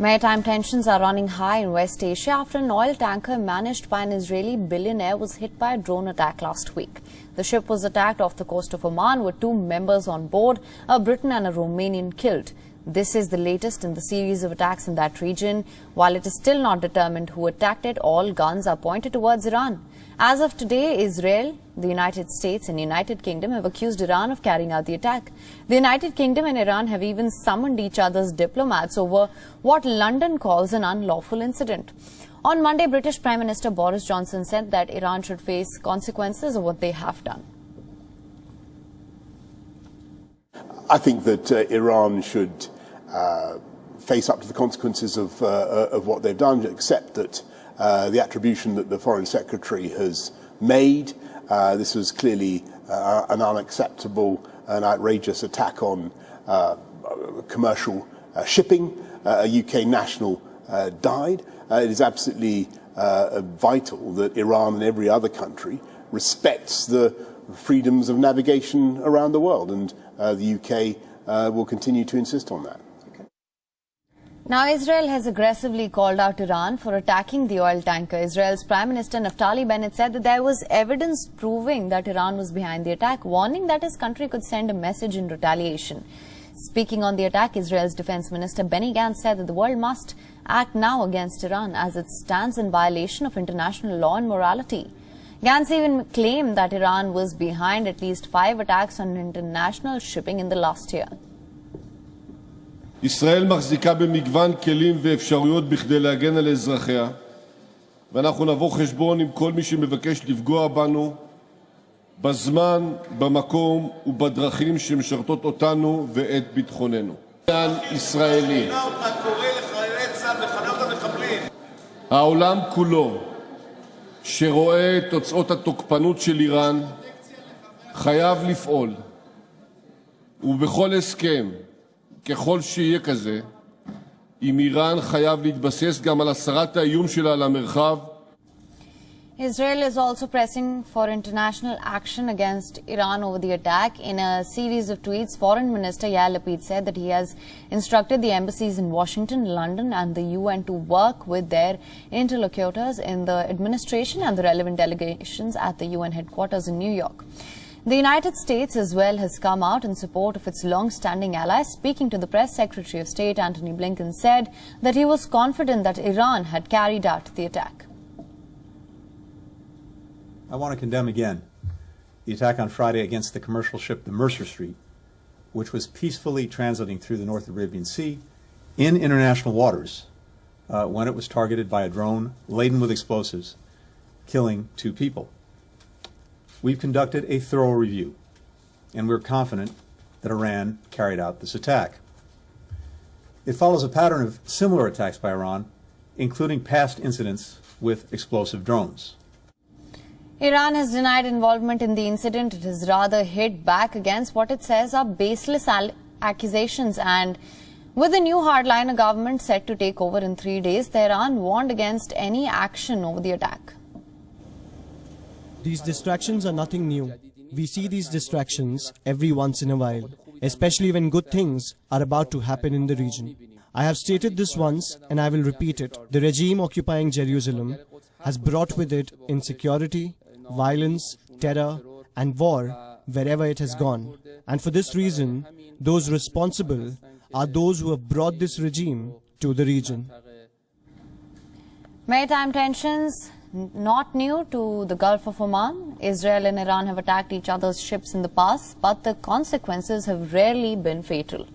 Maritime tensions are running high in West Asia after an oil tanker managed by an Israeli billionaire was hit by a drone attack last week. The ship was attacked off the coast of Oman with 2 members on board, a Briton and a Romanian killed. This is the latest in the series of attacks in that region. While it is still not determined who attacked it, all guns are pointed towards Iran. As of today, Israel, the United States and United Kingdom have accused Iran of carrying out the attack. The United Kingdom and Iran have even summoned each other's diplomats over what London calls an unlawful incident. On Monday, British Prime Minister Boris Johnson said that Iran should face consequences of what they have done. I think that Iran should face up to the consequences of what they've done, accept that the attribution that the Foreign Secretary has made. This was clearly an unacceptable and outrageous attack on commercial shipping. A UK national died. It is absolutely vital that Iran and every other country respects the freedoms of navigation around the world, and the UK will continue to insist on that. Now, Israel has aggressively called out Iran for attacking the oil tanker. Israel's Prime Minister Naftali Bennett said that there was evidence proving that Iran was behind the attack, warning that his country could send a message in retaliation. Speaking on the attack, Israel's Defense Minister Benny Gantz said that the world must act now against Iran as it stands in violation of international law and morality. Gantz even claimed that Iran was behind at least 5 attacks on international shipping in the last year. ישראל מחזיקה במגוון כלים ואפשרויות בכדי להגן על אזרחיה, ואנחנו נבוא חשבון עם כל מי שמבקש לפגוע בנו בזמן, במקום ובדרכים שמשרתות אותנו ואת ביטחוננו. ישראלי. העולם כולו שרואה את תוצאות התוקפנות של איראן חייב לפעול, ובכל הסכם ככל שיהיה כזה, עם איראן חייב להתבסס גם על הסרת האיום שלה על המרחב. Israel is also pressing for international action against Iran over the attack. In a series of tweets, Foreign Minister Yair Lapid said that he has instructed the embassies in Washington, London and the UN to work with their interlocutors in the administration and the relevant delegations at the UN headquarters in New York. The United States as well has come out in support of its long-standing ally. Speaking to the Press, Secretary of State Antony Blinken said that he was confident that Iran had carried out the attack. I want to condemn again the attack on Friday against the commercial ship the Mercer Street, which was peacefully transiting through the North Arabian Sea in international waters when it was targeted by a drone laden with explosives, killing 2 people. We've conducted a thorough review, and we're confident that Iran carried out this attack. It follows a pattern of similar attacks by Iran, including past incidents with explosive drones. Iran has denied involvement in the incident. It has rather hit back against what it says are baseless accusations. And with the new hardliner government set to take over in 3 days, Tehran warned against any action over the attack. These distractions are nothing new. We see these distractions every once in a while, especially when good things are about to happen in the region. I have stated this once and I will repeat it. The regime occupying Jerusalem has brought with it insecurity, violence, terror and war wherever it has gone. And for this reason, those responsible are those who have brought this regime to the region. Maritime tensions not new to the Gulf of Oman. Israel and Iran have attacked each other's ships in the past, but the consequences have rarely been fatal.